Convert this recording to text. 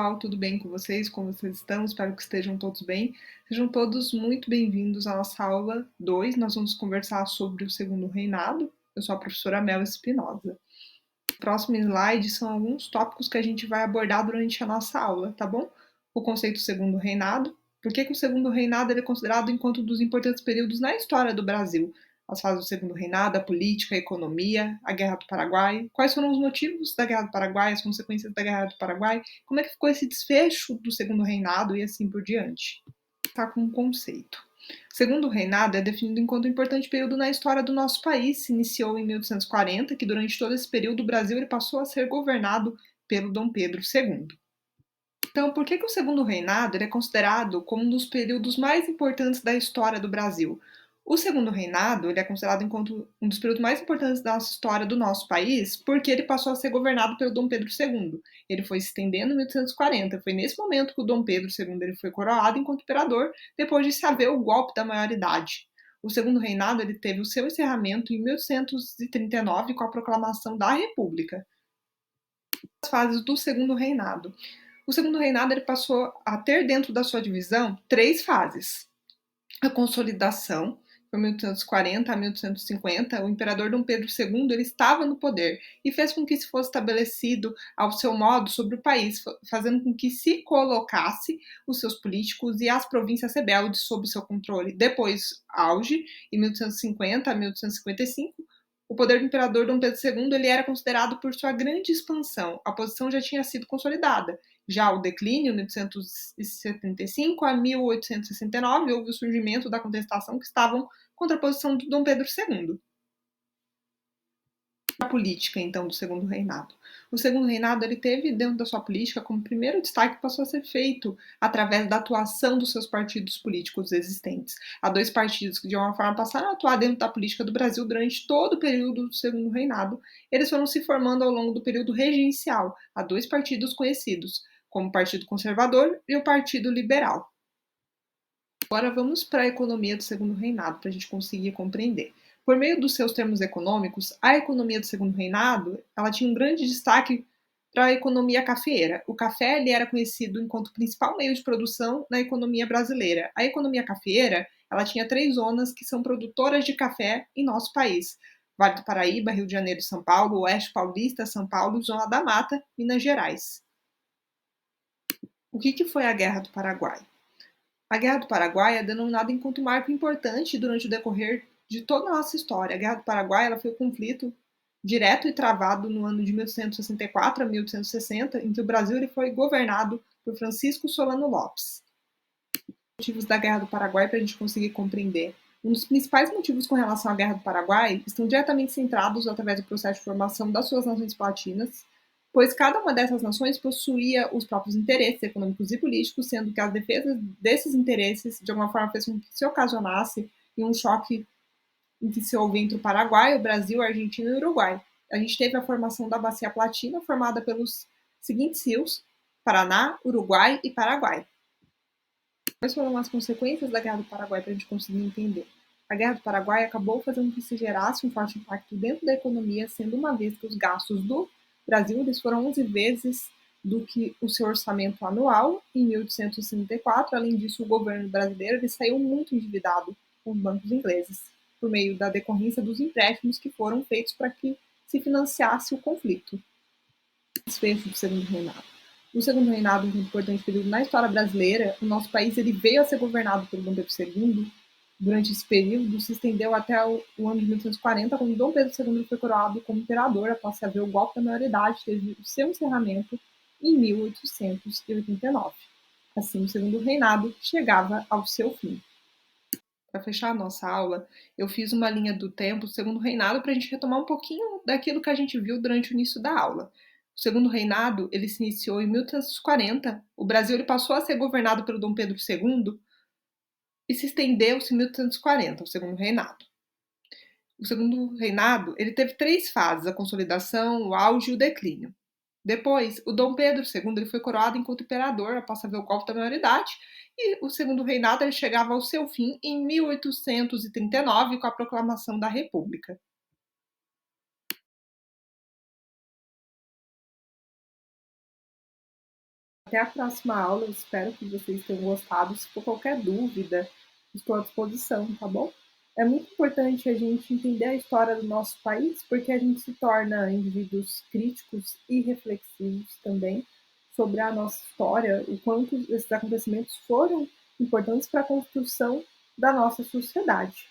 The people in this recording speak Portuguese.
Pessoal, tudo bem com vocês? Como vocês estão? Espero que estejam todos bem. Sejam todos muito bem-vindos à nossa aula 2. Nós vamos conversar sobre o Segundo Reinado. Eu sou a professora Mel Espinosa. O próximo slide são alguns tópicos que a gente vai abordar durante a nossa aula, tá bom? O conceito Segundo Reinado. Por que o Segundo Reinado é considerado enquanto um dos importantes períodos na história do Brasil? As fases do Segundo Reinado, a política, a economia, a Guerra do Paraguai. Quais foram os motivos da Guerra do Paraguai, as consequências da Guerra do Paraguai? Como é que ficou esse desfecho do Segundo Reinado e assim por diante? Está com um conceito. O Segundo Reinado é definido enquanto um importante período na história do nosso país. Se iniciou em 1840, que durante todo esse período o Brasil ele passou a ser governado pelo Dom Pedro II. Então, por que o Segundo Reinado é considerado como um dos períodos mais importantes da história do Brasil? O Segundo Reinado ele é considerado enquanto um dos períodos mais importantes da história do nosso país, porque ele passou a ser governado pelo Dom Pedro II. Ele foi se estendendo em 1840. Foi nesse momento que o Dom Pedro II ele foi coroado enquanto imperador, depois de se haver o golpe da maioridade. O Segundo Reinado ele teve o seu encerramento em 1839 com a proclamação da República. As fases do Segundo Reinado. O Segundo Reinado ele passou a ter dentro da sua divisão 3 fases. A consolidação, de 1840 a 1850, o imperador Dom Pedro II ele estava no poder e fez com que se fosse estabelecido ao seu modo sobre o país, fazendo com que se colocasse os seus políticos e as províncias rebeldes sob seu controle. Depois, auge, em 1850 a 1855, o poder do imperador Dom Pedro II ele era considerado por sua grande expansão. A posição já tinha sido consolidada. Já o declínio, 1875 a 1869, houve o surgimento da contestação que estavam contra a posição do Dom Pedro II. A política, então, do Segundo Reinado. O Segundo Reinado ele teve dentro da sua política como primeiro destaque que passou a ser feito através da atuação dos seus partidos políticos existentes. Há 2 partidos que de uma forma passaram a atuar dentro da política do Brasil durante todo o período do Segundo Reinado. Eles foram se formando ao longo do período regencial. Há 2 partidos conhecidos, como o Partido Conservador e o Partido Liberal. Agora vamos para a economia do Segundo Reinado, para a gente conseguir compreender. Por meio dos seus termos econômicos, a economia do Segundo Reinado ela tinha um grande destaque para a economia cafeeira. O café ele era conhecido enquanto principal meio de produção na economia brasileira. A economia cafeeira ela tinha 3 zonas que são produtoras de café em nosso país. Vale do Paraíba, Rio de Janeiro e São Paulo, Oeste Paulista, São Paulo, Zona da Mata, Minas Gerais. O que foi a Guerra do Paraguai? A Guerra do Paraguai é denominada enquanto um marco importante durante o decorrer de toda a nossa história. A Guerra do Paraguai ela foi um conflito direto e travado no ano de 1864 a 1860, em que o Brasil ele foi governado por Francisco Solano Lopes. Os motivos da Guerra do Paraguai para a gente conseguir compreender. Um dos principais motivos com relação à Guerra do Paraguai estão diretamente centrados através do processo de formação das suas nações platinas, pois cada uma dessas nações possuía os próprios interesses econômicos e políticos, sendo que a defesa desses interesses, de alguma forma, fez com que se ocasionasse em um choque em que se houve entre o Paraguai, o Brasil, a Argentina e o Uruguai. A gente teve a formação da Bacia Platina, formada pelos seguintes rios: Paraná, Uruguai e Paraguai. Quais foram as consequências da Guerra do Paraguai para a gente conseguir entender? A Guerra do Paraguai acabou fazendo com que se gerasse um forte impacto dentro da economia, sendo uma vez que os gastos do Brasil eles foram 11 vezes do que o seu orçamento anual em 1864. Além disso, o governo brasileiro ele saiu muito endividado com os bancos ingleses, por meio da decorrência dos empréstimos que foram feitos para que se financiasse o conflito. Desfecho do Segundo Reinado. No Segundo Reinado, um importante período na história brasileira, o nosso país ele veio a ser governado pelo Dom Pedro II. Durante esse período, se estendeu até o ano de 1840, quando Dom Pedro II foi coroado como imperador após se haver o golpe da maioridade, teve o seu encerramento em 1889. Assim, o Segundo Reinado chegava ao seu fim. Para fechar a nossa aula, eu fiz uma linha do tempo do Segundo Reinado para a gente retomar um pouquinho daquilo que a gente viu durante o início da aula. O Segundo Reinado ele se iniciou em 1840, o Brasil ele passou a ser governado pelo Dom Pedro II e se estendeu-se em 1840, o Segundo Reinado. O Segundo Reinado ele teve 3 fases, a consolidação, o auge e o declínio. Depois, o Dom Pedro II ele foi coroado enquanto imperador após haver o golpe da maioridade, e o Segundo Reinado ele chegava ao seu fim em 1839 com a proclamação da República. Até a próxima aula, eu espero que vocês tenham gostado. Se for qualquer dúvida, estou à disposição, tá bom? É muito importante a gente entender a história do nosso país, porque a gente se torna indivíduos críticos e reflexivos também sobre a nossa história, o quanto esses acontecimentos foram importantes para a construção da nossa sociedade.